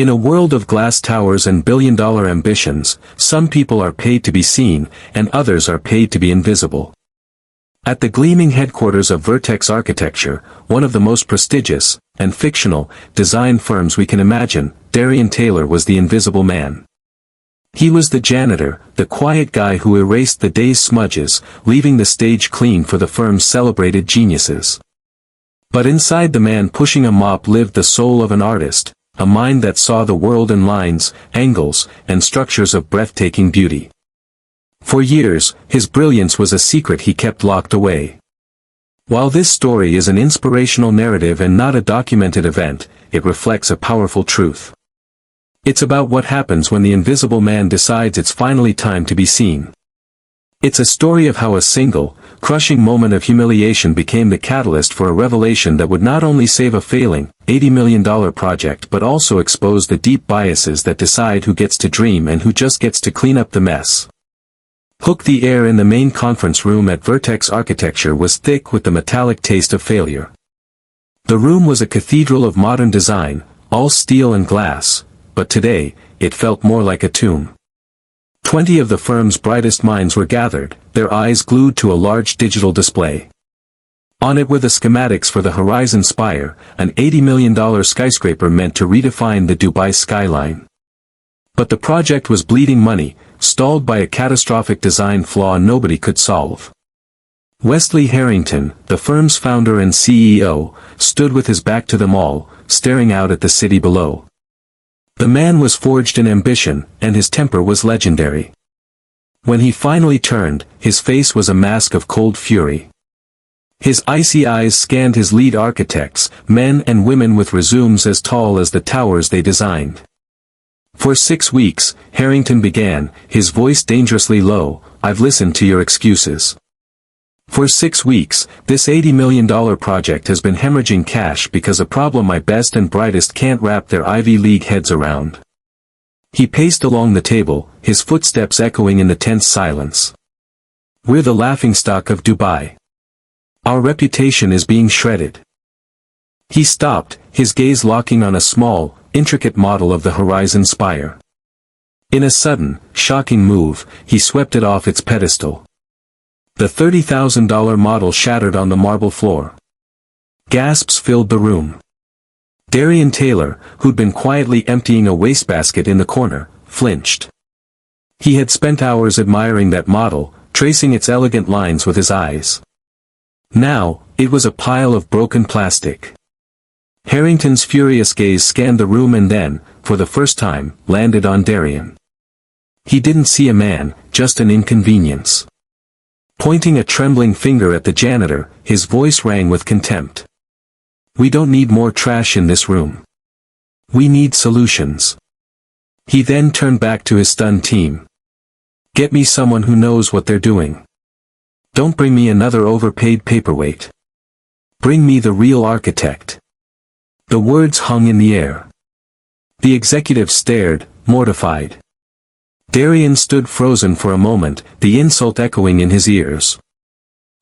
In a world of glass towers and billion-dollar ambitions, some people are paid to be seen, and others are paid to be invisible. At the gleaming headquarters of Vertex Architecture, one of the most prestigious, and fictional, design firms we can imagine, Darian Taylor was the invisible man. He was the janitor, the quiet guy who erased the day's smudges, leaving the stage clean for the firm's celebrated geniuses. But inside the man pushing a mop lived the soul of an artist, a mind that saw the world in lines, angles, and structures of breathtaking beauty. For years, his brilliance was a secret he kept locked away. While this story is an inspirational narrative and not a documented event, it reflects a powerful truth. It's about what happens when the invisible man decides it's finally time to be seen. It's a story of how a single, crushing moment of humiliation became the catalyst for a revelation that would not only save a failing, $80 million project but also expose the deep biases that decide who gets to dream and who just gets to clean up the mess. The air in the main conference room at Vertex Architecture was thick with the metallic taste of failure. The room was a cathedral of modern design, all steel and glass, but today, it felt more like a tomb. 20 of the firm's brightest minds were gathered, their eyes glued to a large digital display. On it were the schematics for the Horizon Spire, an $80 million skyscraper meant to redefine the Dubai skyline. But the project was bleeding money, stalled by a catastrophic design flaw nobody could solve. Wesley Harrington, the firm's founder and CEO, stood with his back to them all, staring out at the city below. The man was forged in ambition, and his temper was legendary. When he finally turned, his face was a mask of cold fury. His icy eyes scanned his lead architects, men and women with resumes as tall as the towers they designed. For 6 weeks, Harrington began, his voice dangerously low, "I've listened to your excuses. For 6 weeks, this $80 million project has been hemorrhaging cash because a problem my best and brightest can't wrap their Ivy League heads around." He paced along the table, his footsteps echoing in the tense silence. "We're the laughingstock of Dubai. Our reputation is being shredded." He stopped, his gaze locking on a small, intricate model of the Horizon Spire. In a sudden, shocking move, he swept it off its pedestal. The $30,000 model shattered on the marble floor. Gasps filled the room. Darian Taylor, who'd been quietly emptying a wastebasket in the corner, flinched. He had spent hours admiring that model, tracing its elegant lines with his eyes. Now, it was a pile of broken plastic. Harrington's furious gaze scanned the room and then, for the first time, landed on Darian. He didn't see a man, just an inconvenience. Pointing a trembling finger at the janitor, his voice rang with contempt. "We don't need more trash in this room. We need solutions." He then turned back to his stunned team. "Get me someone who knows what they're doing. Don't bring me another overpaid paperweight. Bring me the real architect." The words hung in the air. The executive stared, mortified. Darian stood frozen for a moment, the insult echoing in his ears.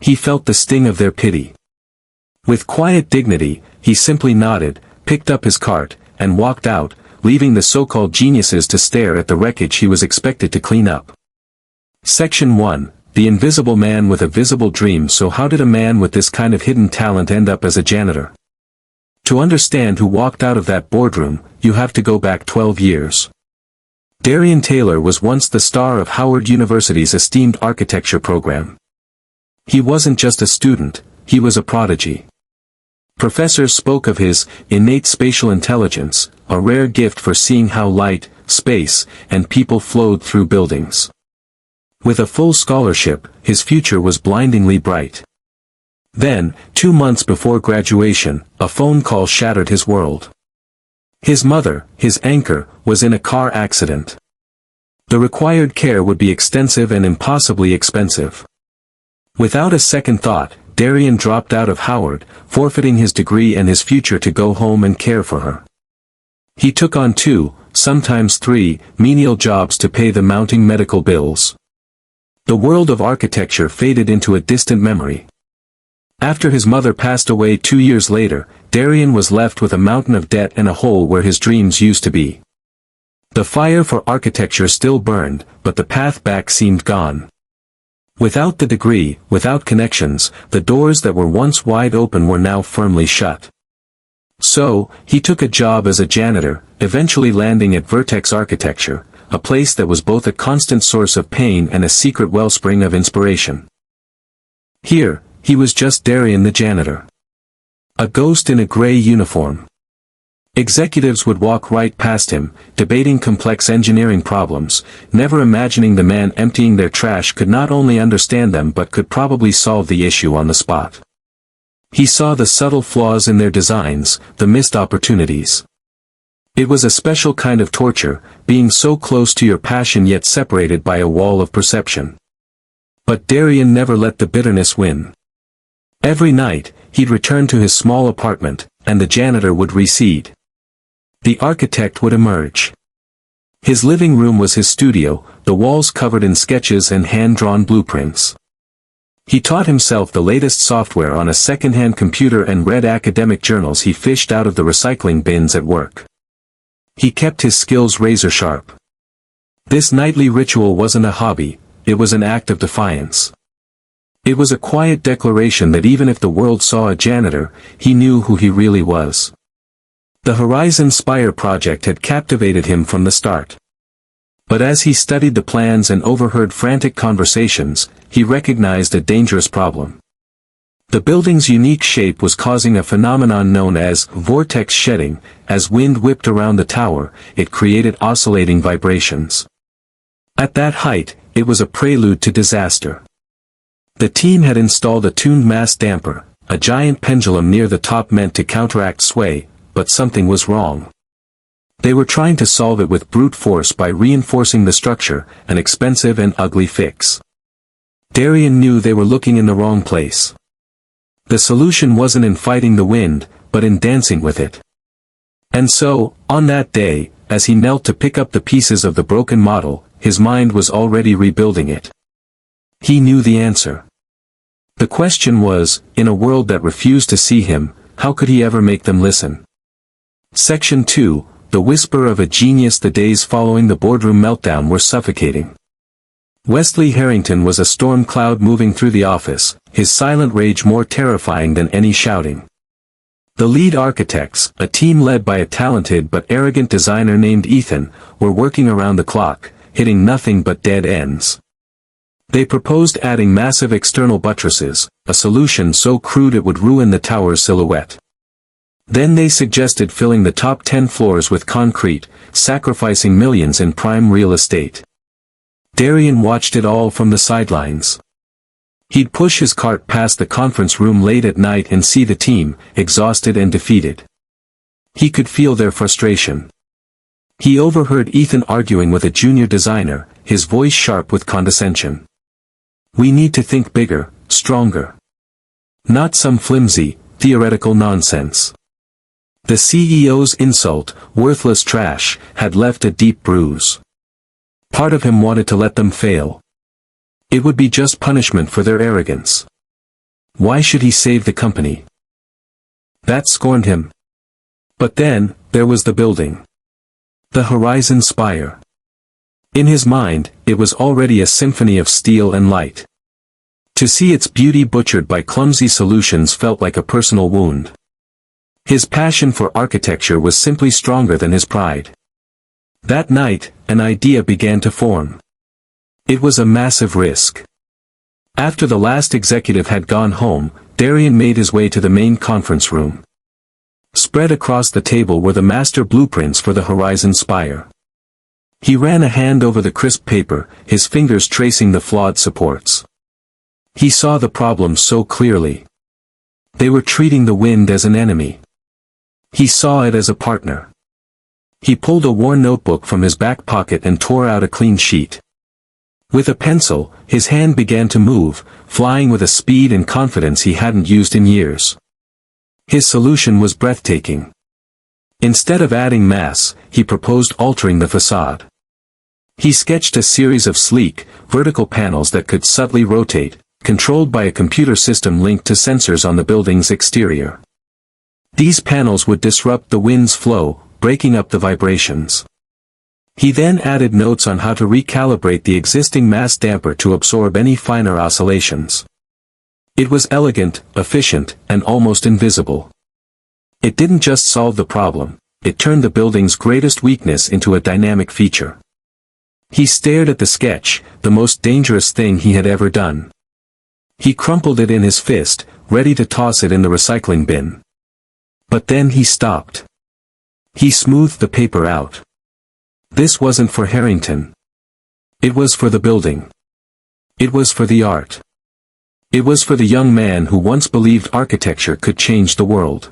He felt the sting of their pity. With quiet dignity, he simply nodded, picked up his cart, and walked out, leaving the so-called geniuses to stare at the wreckage he was expected to clean up. Section 1. The Invisible Man with a Visible Dream. So how did a man with this kind of hidden talent end up as a janitor? To understand who walked out of that boardroom, you have to go back 12 years. Darian Taylor was once the star of Howard University's esteemed architecture program. He wasn't just a student, he was a prodigy. Professors spoke of his innate spatial intelligence, a rare gift for seeing how light, space, and people flowed through buildings. With a full scholarship, his future was blindingly bright. Then, 2 months before graduation, a phone call shattered his world. His mother, his anchor, was in a car accident. The required care would be extensive and impossibly expensive. Without a second thought, Darian dropped out of Howard, forfeiting his degree and his future to go home and care for her. He took on 2, sometimes 3, menial jobs to pay the mounting medical bills. The world of architecture faded into a distant memory. After his mother passed away 2 years later, Darian was left with a mountain of debt and a hole where his dreams used to be. The fire for architecture still burned, but the path back seemed gone. Without the degree, without connections, the doors that were once wide open were now firmly shut. So, he took a job as a janitor, eventually landing at Vertex Architecture, a place that was both a constant source of pain and a secret wellspring of inspiration. Here, he was just Darian the janitor. A ghost in a gray uniform. Executives would walk right past him, debating complex engineering problems, never imagining the man emptying their trash could not only understand them but could probably solve the issue on the spot. He saw the subtle flaws in their designs, the missed opportunities. It was a special kind of torture, being so close to your passion yet separated by a wall of perception. But Darian never let the bitterness win. Every night, he'd return to his small apartment, and the janitor would recede. The architect would emerge. His living room was his studio, the walls covered in sketches and hand-drawn blueprints. He taught himself the latest software on a second-hand computer and read academic journals he fished out of the recycling bins at work. He kept his skills razor-sharp. This nightly ritual wasn't a hobby, it was an act of defiance. It was a quiet declaration that even if the world saw a janitor, he knew who he really was. The Horizon Spire project had captivated him from the start. But as he studied the plans and overheard frantic conversations, he recognized a dangerous problem. The building's unique shape was causing a phenomenon known as vortex shedding. As wind whipped around the tower, it created oscillating vibrations. At that height, it was a prelude to disaster. The team had installed a tuned mass damper, a giant pendulum near the top meant to counteract sway, but something was wrong. They were trying to solve it with brute force by reinforcing the structure, an expensive and ugly fix. Darian knew they were looking in the wrong place. The solution wasn't in fighting the wind, but in dancing with it. And so, on that day, as he knelt to pick up the pieces of the broken model, his mind was already rebuilding it. He knew the answer. The question was, in a world that refused to see him, how could he ever make them listen? Section 2, The Whisper of a Genius. The days following the boardroom meltdown were suffocating. Wesley Harrington was a storm cloud moving through the office, his silent rage more terrifying than any shouting. The lead architects, a team led by a talented but arrogant designer named Ethan, were working around the clock, hitting nothing but dead ends. They proposed adding massive external buttresses, a solution so crude it would ruin the tower's silhouette. Then they suggested filling the top 10 floors with concrete, sacrificing millions in prime real estate. Darian watched it all from the sidelines. He'd push his cart past the conference room late at night and see the team, exhausted and defeated. He could feel their frustration. He overheard Ethan arguing with a junior designer, his voice sharp with condescension. "We need to think bigger, stronger. Not some flimsy, theoretical nonsense." The CEO's insult, "worthless trash," had left a deep bruise. Part of him wanted to let them fail. It would be just punishment for their arrogance. Why should he save the company? That scorned him. But then, there was the building. The Horizon Spire. In his mind, it was already a symphony of steel and light. To see its beauty butchered by clumsy solutions felt like a personal wound. His passion for architecture was simply stronger than his pride. That night, an idea began to form. It was a massive risk. After the last executive had gone home, Darian made his way to the main conference room. Spread across the table were the master blueprints for the Horizon Spire. He ran a hand over the crisp paper, his fingers tracing the flawed supports. He saw the problem so clearly. They were treating the wind as an enemy. He saw it as a partner. He pulled a worn notebook from his back pocket and tore out a clean sheet. With a pencil, his hand began to move, flying with a speed and confidence he hadn't used in years. His solution was breathtaking. Instead of adding mass, he proposed altering the facade. He sketched a series of sleek, vertical panels that could subtly rotate, controlled by a computer system linked to sensors on the building's exterior. These panels would disrupt the wind's flow, breaking up the vibrations. He then added notes on how to recalibrate the existing mass damper to absorb any finer oscillations. It was elegant, efficient, and almost invisible. It didn't just solve the problem, it turned the building's greatest weakness into a dynamic feature. He stared at the sketch, the most dangerous thing he had ever done. He crumpled it in his fist, ready to toss it in the recycling bin. But then he stopped. He smoothed the paper out. This wasn't for Harrington. It was for the building. It was for the art. It was for the young man who once believed architecture could change the world.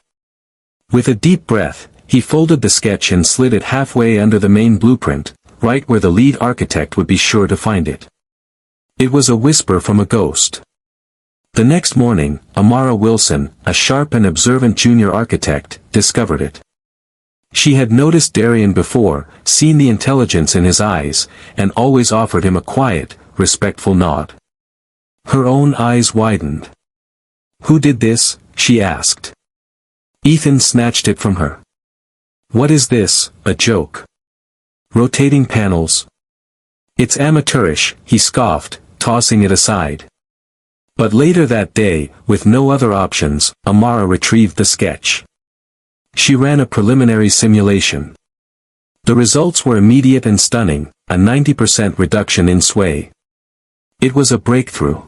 With a deep breath, he folded the sketch and slid it halfway under the main blueprint, right where the lead architect would be sure to find it. It was a whisper from a ghost. The next morning, Amara Wilson, a sharp and observant junior architect, discovered it. She had noticed Darian before, seen the intelligence in his eyes, and always offered him a quiet, respectful nod. Her own eyes widened. "Who did this?" she asked. Ethan snatched it from her. "What is this, a joke? Rotating panels? It's amateurish," he scoffed, tossing it aside. But later that day, with no other options, Amara retrieved the sketch. She ran a preliminary simulation. The results were immediate and stunning, a 90% reduction in sway. It was a breakthrough.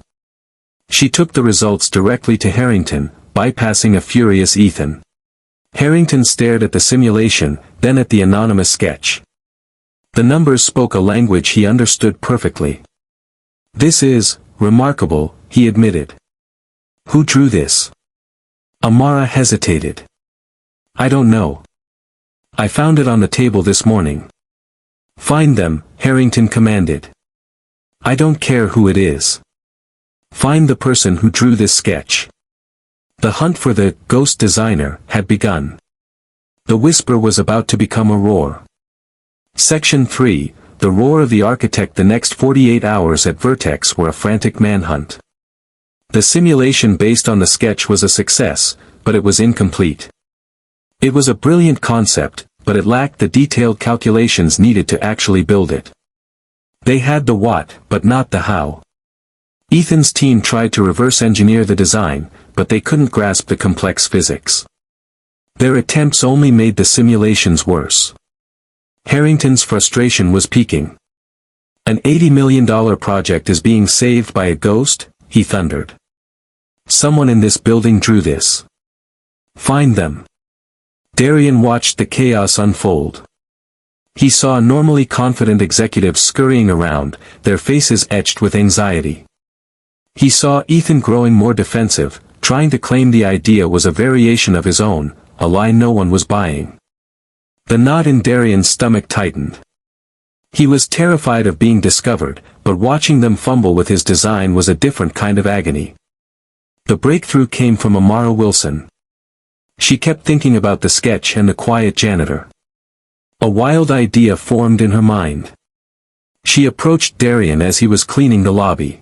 She took the results directly to Harrington, bypassing a furious Ethan. Harrington stared at the simulation, then at the anonymous sketch. The numbers spoke a language he understood perfectly. "This is remarkable," he admitted. "Who drew this?" Amara hesitated. "I don't know. I found it on the table this morning." "Find them," Harrington commanded. "I don't care who it is. Find the person who drew this sketch." The hunt for the ghost designer had begun. The whisper was about to become a roar. Section 3, the roar of the architect. The next 48 hours at Vertex were a frantic manhunt. The simulation based on the sketch was a success, but it was incomplete. It was a brilliant concept, but it lacked the detailed calculations needed to actually build it. They had the what, but not the how. Ethan's team tried to reverse engineer the design, but they couldn't grasp the complex physics. Their attempts only made the simulations worse. Harrington's frustration was peaking. "An $80 million project is being saved by a ghost?" he thundered. "Someone in this building drew this. Find them." Darian watched the chaos unfold. He saw normally confident executives scurrying around, their faces etched with anxiety. He saw Ethan growing more defensive, trying to claim the idea was a variation of his own, a lie no one was buying. The knot in Darian's stomach tightened. He was terrified of being discovered, but watching them fumble with his design was a different kind of agony. The breakthrough came from Amara Wilson. She kept thinking about the sketch and the quiet janitor. A wild idea formed in her mind. She approached Darian as he was cleaning the lobby.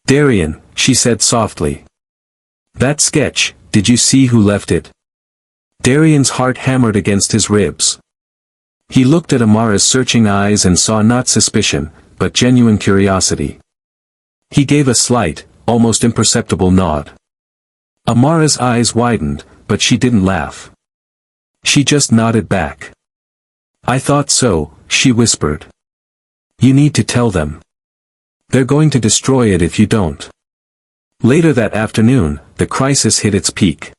"Darian," she said softly. "That sketch, did you see who left it?" Darian's heart hammered against his ribs. He looked at Amara's searching eyes and saw not suspicion, but genuine curiosity. He gave a slight, almost imperceptible nod. Amara's eyes widened, but she didn't laugh. She just nodded back. "I thought so," she whispered. "You need to tell them. They're going to destroy it if you don't." Later that afternoon, the crisis hit its peak.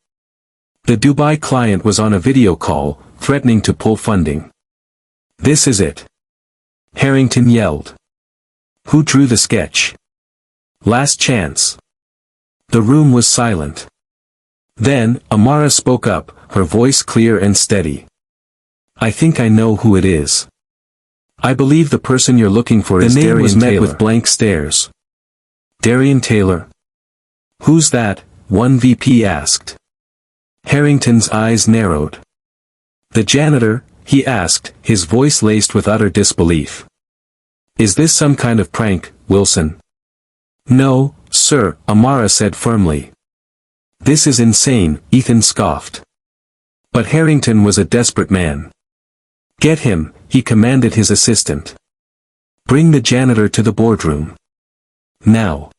The Dubai client was on a video call, threatening to pull funding. "This is it," Harrington yelled. "Who drew the sketch? Last chance." The room was silent. Then, Amara spoke up, her voice clear and steady. "I think I know who it is. I believe the person you're looking for is Darian Taylor." The name was met with blank stares. "Darian Taylor? Who's that?" one VP asked. Harrington's eyes narrowed. "The janitor?" he asked, his voice laced with utter disbelief. "Is this some kind of prank, Wilson?" "No," Sir, Amara said firmly. This is insane, Ethan scoffed. But Harrington was a desperate man. Get him, he commanded his assistant. Bring the janitor to the boardroom. Now.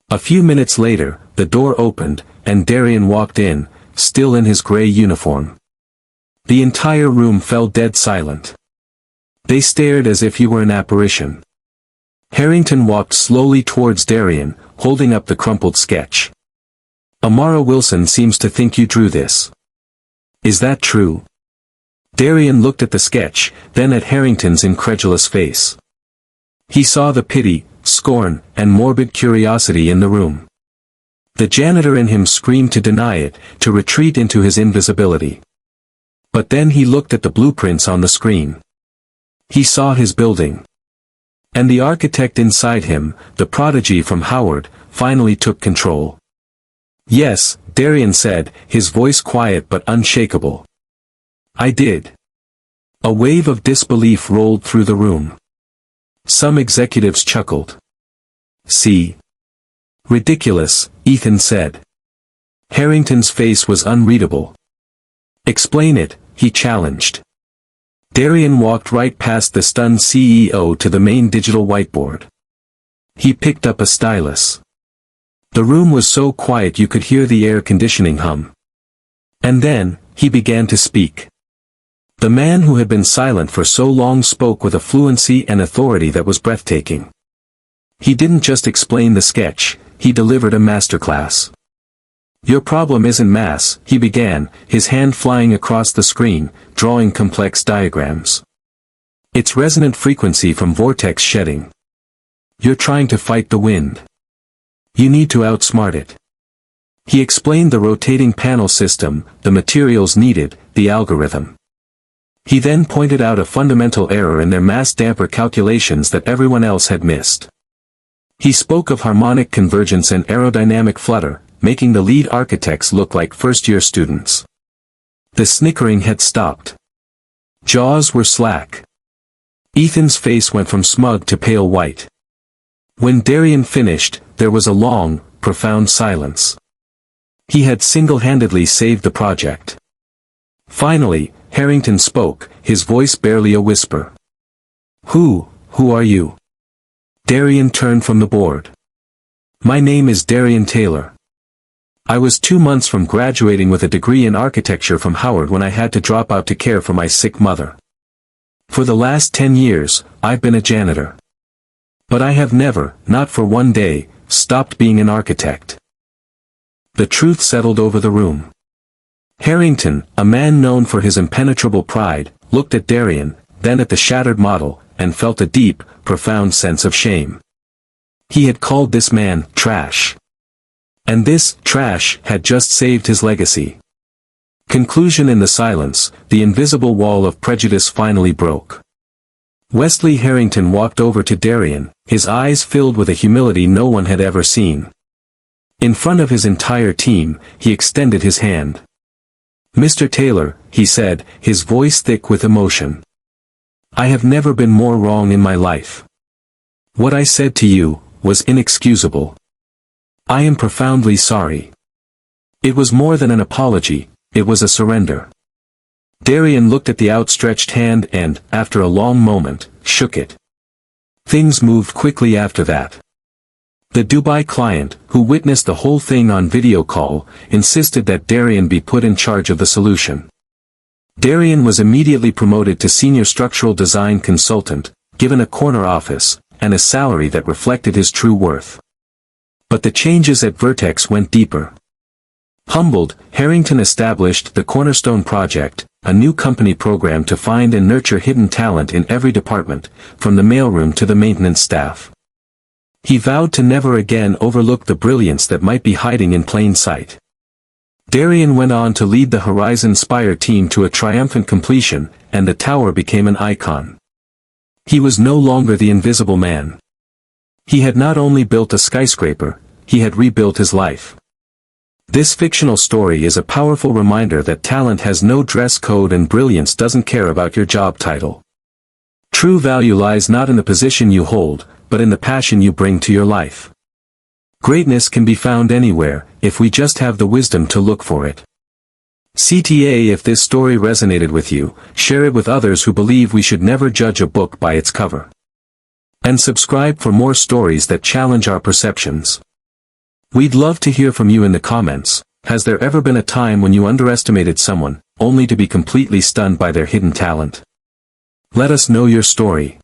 A few minutes later, the door opened, and Darian walked in, still in his gray uniform. The entire room fell dead silent. They stared as if he were an apparition. Harrington walked slowly towards Darian, holding up the crumpled sketch. Amara Wilson seems to think you drew this. Is that true? Darian looked at the sketch, then at Harrington's incredulous face. He saw the pity, scorn, and morbid curiosity in the room. The janitor in him screamed to deny it, to retreat into his invisibility. But then he looked at the blueprints on the screen. He saw his building. And the architect inside him, the prodigy from Howard, finally took control. Yes, Darian said, his voice quiet but unshakable. I did. A wave of disbelief rolled through the room. Some executives chuckled. See? Ridiculous, Ethan said. Harrington's face was unreadable. Explain it, he challenged. Darian walked right past the stunned CEO to the main digital whiteboard. He picked up a stylus. The room was so quiet you could hear the air conditioning hum. And then, he began to speak. The man who had been silent for so long spoke with a fluency and authority that was breathtaking. He didn't just explain the sketch, he delivered a masterclass. Your problem isn't mass, he began, his hand flying across the screen, drawing complex diagrams. It's resonant frequency from vortex shedding. You're trying to fight the wind. You need to outsmart it. He explained the rotating panel system, the materials needed, the algorithm. He then pointed out a fundamental error in their mass damper calculations that everyone else had missed. He spoke of harmonic convergence and aerodynamic flutter, making the lead architects look like first-year students. The snickering had stopped. Jaws were slack. Ethan's face went from smug to pale white. When Darian finished, there was a long, profound silence. He had single-handedly saved the project. Finally, Harrington spoke, his voice barely a whisper. Who are you? Darian turned from the board. My name is Darian Taylor. I was 2 months from graduating with a degree in architecture from Howard when I had to drop out to care for my sick mother. For the last 10 years, I've been a janitor. But I have never, not for one day, stopped being an architect. The truth settled over the room. Harrington, a man known for his impenetrable pride, looked at Darian, then at the shattered model, and felt a deep, profound sense of shame. He had called this man trash. And this trash had just saved his legacy. Conclusion. In the silence, the invisible wall of prejudice finally broke. Wesley Harrington walked over to Darian, his eyes filled with a humility no one had ever seen. In front of his entire team, he extended his hand. Mr. Taylor, he said, his voice thick with emotion. I have never been more wrong in my life. What I said to you was inexcusable. I am profoundly sorry. It was more than an apology, it was a surrender. Darian looked at the outstretched hand and, after a long moment, shook it. Things moved quickly after that. The Dubai client, who witnessed the whole thing on video call, insisted that Darian be put in charge of the solution. Darian was immediately promoted to senior structural design consultant, given a corner office, and a salary that reflected his true worth. But the changes at Vertex went deeper. Humbled, Harrington established the Cornerstone Project, a new company program to find and nurture hidden talent in every department, from the mailroom to the maintenance staff. He vowed to never again overlook the brilliance that might be hiding in plain sight. Darian went on to lead the Horizon Spire team to a triumphant completion, and the tower became an icon. He was no longer the invisible man. He had not only built a skyscraper, he had rebuilt his life. This fictional story is a powerful reminder that talent has no dress code and brilliance doesn't care about your job title. True value lies not in the position you hold, but in the passion you bring to your life. Greatness can be found anywhere, if we just have the wisdom to look for it. CTA, if this story resonated with you, share it with others who believe we should never judge a book by its cover. And subscribe for more stories that challenge our perceptions. We'd love to hear from you in the comments. Has there ever been a time when you underestimated someone, only to be completely stunned by their hidden talent? Let us know your story.